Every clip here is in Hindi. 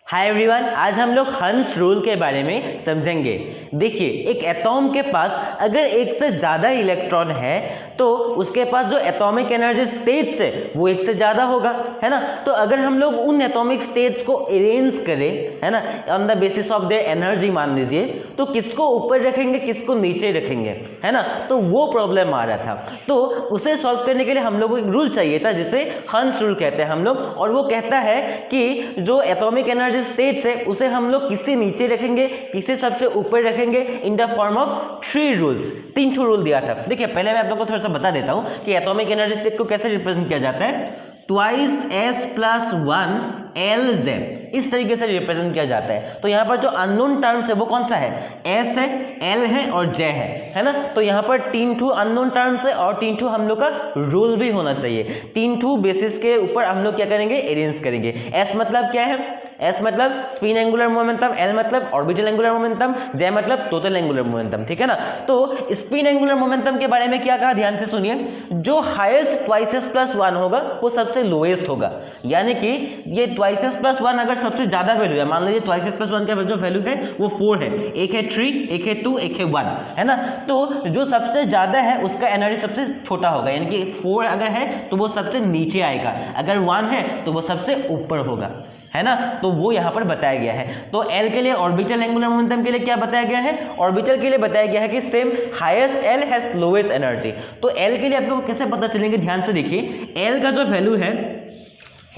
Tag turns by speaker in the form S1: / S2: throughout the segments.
S1: हाय एवरीवन, आज हम लोग हंस रूल के बारे में समझेंगे। देखिए, एक एटॉम के पास अगर एक से ज़्यादा इलेक्ट्रॉन है तो उसके पास जो एटॉमिक एनर्जी स्टेट्स है वो एक से ज़्यादा होगा, है ना। तो अगर हम लोग उन एटॉमिक स्टेट्स को अरेंज करें, है ना, on the basis of their energy मान लीजिए, तो किसको ऊपर रखेंगे किसको नीचे रखेंगे, है ना। तो वो प्रॉब्लम आ रहा था। तो उसे सॉल्व करने के लिए हम लोग को एक रूल चाहिए था जिसे हंस रूल कहते हैं हम लोग, और वो कहता है कि जो एटॉमिक एनर्जी स्टेट्स है उसे हम लोग किससे नीचे रखेंगे किससे सबसे ऊपर रखेंगे in the form of 3 rules. 3 rule दिया था। देखिए, पहले मैं आप लोगों को थोड़ा सा बता देता हूं कि एटॉमिक एनर्जी स्टेट को कैसे रिप्रेजेंट किया जाता है। ट्वाइस s + 1 Lz इस तरीके से रिप्रेजेंट किया जाता है। तो यहाँ पर जो अननोन टर्म्स है वो कौन सा है, s है, l है और j है ना। तो यहाँ पर 3 अननोन टर्म्स है और 3 हम लोग का रूल भी होना चाहिए। 3 बेसिस के ऊपर हम लोग क्या करेंगे, अरेंज करेंगे। s मतलब क्या है, s मतलब स्पिन एंगुलर मोमेंटम, l मतलब ऑर्बिटल एंगुलर मोमेंटम, j मतलब टोटल एंगुलर मोमेंटम, ठीक है ना। तो स्पिन एंगुलर मोमेंटम के बारे में क्या कहा, ध्यान से सुनिए। जो हाईएस्ट ट्वाइस s + 1 होगा वो सबसे लोएस्ट होगा, यानी कि ये ट्वाइस s + 1 अगर सबसे ज्यादा वैल्यू है, मान लीजिए ट्वाइस s + 1 का जो वैल्यू है वो 4 है, एक है 3, एक है 2, एक है 1, है ना। तो जो सबसे ज्यादा है उसका एनर्जी सबसे छोटा होगा, यानी कि 4 अगर है तो वो सबसे नीचे आएगा, अगर 1 है तो वो सबसे ऊपर होगा, है ना। तो वो यहाँ पर बताया गया है। तो L के लिए ऑर्बिटल एंगुलर मोमेंटम के लिए क्या बताया गया है, ऑर्बिटल के लिए बताया गया है कि same highest L has lowest energy. तो L के लिए आप लोग कैसे पता चलेंगे, ध्यान से देखिए। L का जो वैल्यू है,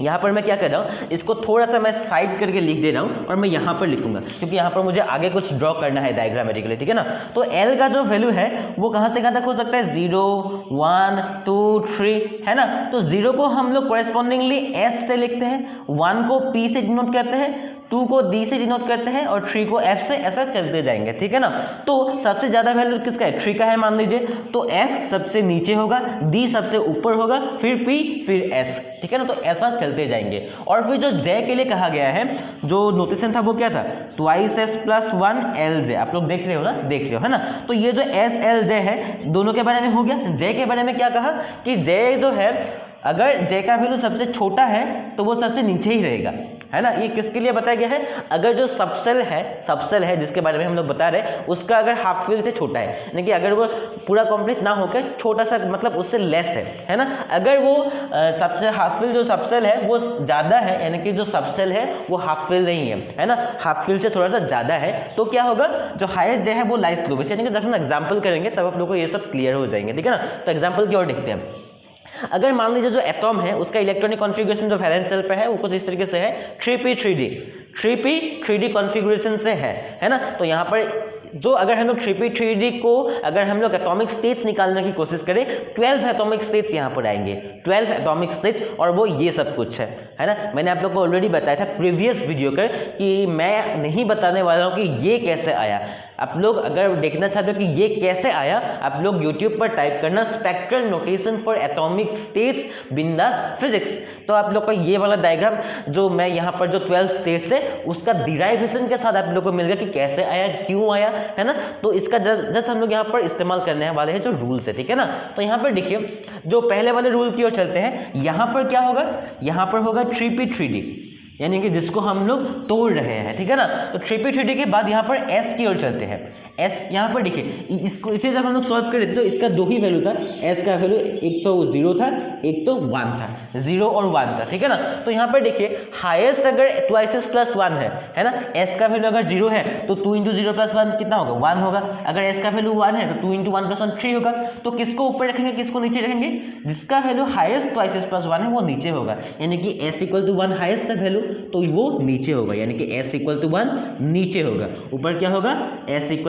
S1: यहाँ पर मैं क्या कर रहा हूँ, इसको थोड़ा सा मैं साइड करके लिख दे रहा हूँ और मैं यहाँ पर लिखूंगा क्योंकि यहाँ पर मुझे आगे कुछ ड्रॉ करना है डायग्रामेटिकली, ठीक है ना। तो L का जो वैल्यू है वो कहाँ से कहाँ तक हो सकता है, 0, 1, 2, 3, है ना। तो 0 को हम लोग कॉरेस्पॉन्डिंगली S से लिखते हैं, 1 को P से डिनोट करते हैं, 2 को D से डिनोट करते हैं और 3 को F से, ऐसा चलते जाएंगे, ठीक है ना। तो सबसे ज्यादा वैल्यू किसका है, 3 का है मान लीजिए। तो F सबसे नीचे होगा, D सबसे ऊपर होगा, फिर P, फिर S, ठीक है ना। तो ऐसा चलते जाएंगे। और फिर जो J के लिए कहा गया है, जो नोटेशन था वो क्या था, ट्वाइस s + 1 Lz। आप लोग देख रहे हो ना, देख रहे हो, है ना। तो ये जो S L J है दोनों के बारे में हो गया। J के बारे में क्या कहा कि J जो है, अगर J का वैल्यू सबसे छोटा है तो वो सबसे नीचे ही रहेगा, है ना। ये किसके लिए बताया गया है, अगर जो सबसेल है जिसके बारे में हम लोग बता रहे हैं, उसका अगर हाफ फिल से छोटा है, यानी कि अगर वो पूरा कंप्लीट ना होकर छोटा सा, मतलब उससे लेस है ना। अगर वो सबसे हाफ फिल जो सबसेल है वो ज़्यादा है, यानी कि जो सबसेल है वो हाफ फिल नहीं है ना, हाफ फिल से थोड़ा सा ज़्यादा है, तो क्या होगा, जो हाईएस्ट J है वो लाइस लोवेस्ट। यानी कि जब हम एग्जाम्पल करेंगे तब आप लोग को ये सब क्लियर हो जाएंगे, ठीक है ना। तो एग्जाम्पल की ओर देखते हैं। अगर मान लीजिए जो एटॉम है उसका इलेक्ट्रॉनिक कॉन्फ़िगरेशन जो वैलेंस शेल पे है वो कुछ इस तरीके से है, 3p3d कॉन्फ़िगरेशन से है ना। तो यहाँ पर जो अगर हम लोग 3p3d को अगर हम लोग एटॉमिक स्टेट्स निकालने की कोशिश करें, 12 एटॉमिक स्टेट्स यहाँ पर आएंगे, 12 एटॉमिक स्टेट्स, और वो ये सब कुछ है ना। मैंने आप लोग को ऑलरेडी बताया था प्रीवियस वीडियो कर कि मैं नहीं बताने वाला हूँ कि ये कैसे आया। आप लोग अगर देखना चाहते हो कि ये कैसे आया, आप लोग YouTube पर टाइप करना spectral notation for atomic states बिंदास फिजिक्स, तो आप लोग का ये वाला डायग्राम जो मैं यहाँ पर जो 12 स्टेट्स है उसका डिराइवेशन के साथ आप लोग को मिल गया कि कैसे आया, क्यों आया, है ना। तो इसका जस्ट हम लोग यहाँ पर इस्तेमाल करने वाले हैं जो रूल्स है, ठीक है ना। तो यहाँ पर देखिए, जो पहले वाले रूल की ओर चलते हैं, यहाँ पर क्या होगा, यहाँ पर होगा 3p3d, यानी कि जिसको हम लोग तोड़ रहे हैं, ठीक है ना। तो 3p3d के बाद यहाँ पर S की ओर चलते हैं। S यहाँ पर देखिए, इसको इसे जब हम लोग सॉल्व कर रहे थे तो इसका 2 ही वैल्यू था। S का वैल्यू एक तो 0 था, एक तो 1 था, 0 और 1 था, ठीक है ना। तो यहाँ पर देखिए, हाईएस्ट अगर ट्वाइस s + 1 है ना, S का वैल्यू अगर 0 है तो 2 × 0 + 1 कितना होगा, 1 होगा। अगर S का वैल्यू 1 है तो 2 × 1 + 1 3 होगा। तो किसको ऊपर रखेंगे किसको नीचे रखेंगे, जिसका वैल्यू हाईएस्ट ट्वाइस s + 1 है वो नीचे होगा, यानी कि S = 1 हाईएस्ट का वैल्यू, तो वो नीचे होगा, यानी कि S = 1 नीचे होगा, ऊपर क्या होगा, S =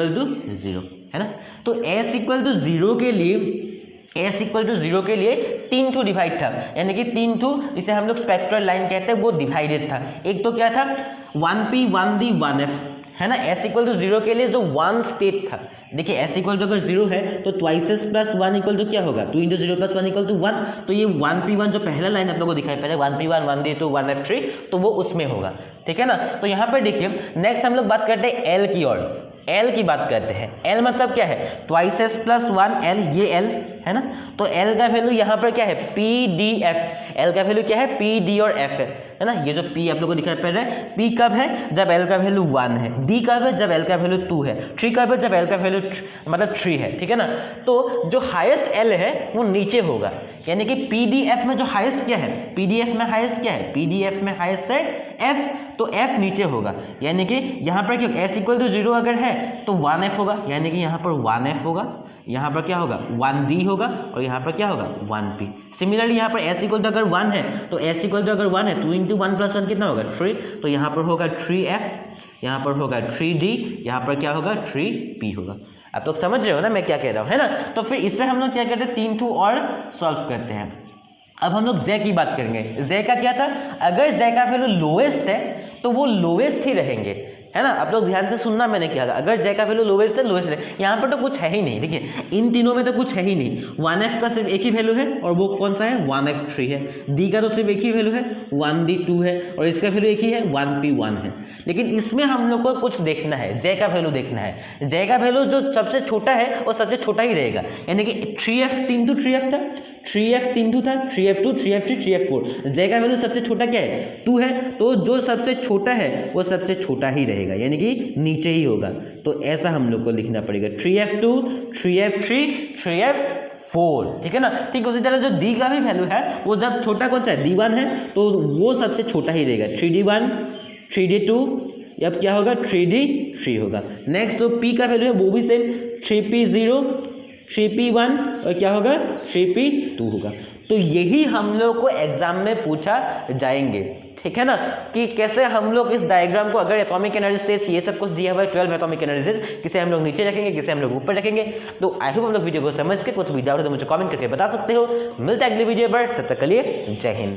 S1: 0, है ना। तो S = 0 के लिए, S = 0 के लिए 3 डिवाइड था, यानी कि 3 इसे हम लोग स्पेक्ट्रल लाइन कहते हैं, वो डिवाइडेड था। एक तो क्या था, 1p 1d 1f, है ना। S = 0 के लिए जो 1 स्टेट था, देखिए S = अगर 0 है तो ट्वाइस s + 1 = क्या होगा, 2 × 0 + 1 = 1। तो ये 1p1 जो पहला लाइन आप लोगों को दिखाई पहले 1p1 1d2 1f3, तो वो उसमें होगा, ठीक है ना। तो यहाँ पर देखिए, नेक्स्ट हम लोग बात करते हैं L की ओर। L की बात करते हैं। L मतलब क्या है, ट्वाइस s + 1 L, ये L है ना। तो L का वैल्यू यहाँ पर क्या है PDF, L का वैल्यू क्या है P, D और F है ना। ये जो P आप लोग को दिखाई पड़ रहा है, P कब है जब L का वैल्यू 1 है, D कब है जब L का वैल्यू 2 है, 3 कब है जब L का वैल्यू मतलब 3 है, ठीक है ना। तो जो हाईएस्ट L है वो नीचे होगा, यानी कि PDF में जो हाईएस्ट क्या है, PDF में हाईएस्ट क्या है, PDF में हाईएस्ट है F, तो F नीचे होगा, यानी कि यहाँ पर क्या S = 0 अगर है तो 1F होगा, यानी कि यहाँ पर 1F होगा, यहाँ पर क्या होगा 1D होगा और यहाँ पर क्या होगा 1P। सिमिलरली यहाँ पर S = अगर 1 है तो S = अगर 1 है 2 × 1 + 1 कितना होगा 3, तो यहाँ पर होगा 3F, यहाँ पर होगा 3D, यहाँ पर क्या होगा 3P होगा। आप लोग समझ रहे हो ना मैं क्या कह रहा हूँ, है ना। तो फिर इससे हम लोग क्या करते हैं 3 और सॉल्व करते हैं। अब हम लोग Z की बात करेंगे। Z का क्या था, अगर Z का वैल्यू लोएस्ट है तो वो लोएस्ट ही रहेंगे, है ना। आप लोग ध्यान से सुनना मैंने क्या कहा, अगर Z का वैल्यू लोएस्ट है लोएस्ट है, यहाँ पर तो कुछ है ही नहीं, देखिए इन तीनों में तो कुछ है ही नहीं। 1F का सिर्फ एक ही वैल्यू है और वो कौन सा है 1F3 है, D का तो सिर्फ एक ही वैल्यू है 1D 2 है और इसका वैल्यू एक ही है 1P 1 है। लेकिन इसमें हम लोग को कुछ देखना है, Z का वैल्यू देखना है। Z का वैल्यू जो सबसे छोटा है वो सबसे छोटा ही रहेगा, यानी कि 3F 3 to 3F था, 3F 3 2 था, 3F2 3F3 3F4, Z का वैल्यू सबसे छोटा क्या है 2 है, तो जो सबसे छोटा है वो सबसे छोटा ही रहेगा, यानी कि नीचे ही होगा। तो ऐसा हम लोग को लिखना पड़ेगा 3F2 3F3 3F4, ठीक है ना। ठीक उसी तरह जो D का भी वैल्यू है वो जब छोटा कौन सा है D1 है तो वो सबसे छोटा ही रहेगा 3D1 3D2, अब क्या होगा 3D3 होगा। नेक्स्ट जो P का वैल्यू है वो भी सेम 3P0 3P1 और क्या होगा 3P2 होगा। तो यही हम लोग को एग्जाम में पूछा जाएंगे, ठीक है ना, कि कैसे हम लोग इस डायग्राम को, अगर एटॉमिक एनर्जी स्टेट्स ये सब कुछ दिया हुआ है 12 एटॉमिक एनर्जीज, किसे हम लोग नीचे रखेंगे किसे हम लोग ऊपर रखेंगे। तो आई होप हम लोग वीडियो को समझ के कुछ भी डाउट है तो मुझे कमेंट करके बता सकते हो। मिलता है अगली वीडियो पर, तब तक के लिए जय हिंद।